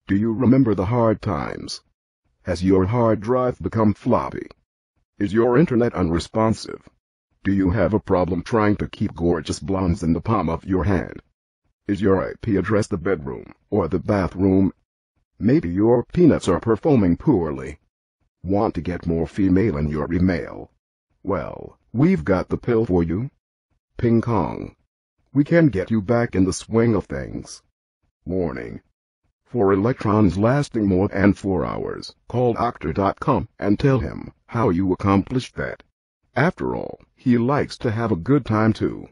Do you remember the hard times? Has your hard drive become floppy? Is your internet unresponsive? Do you have a problem trying to keep gorgeous blondes in the palm of your hand? Is your IP address the bedroom or the bathroom? Maybe your peanuts are performing poorly. Want to get more female in your email? Well, we've got the pill for you. Ping Pong. We can get you back in the swing of things. Warning. For electrons lasting more than 4 hours, call Doctor.com and tell him how you accomplished that. After all, he likes to have a good time too.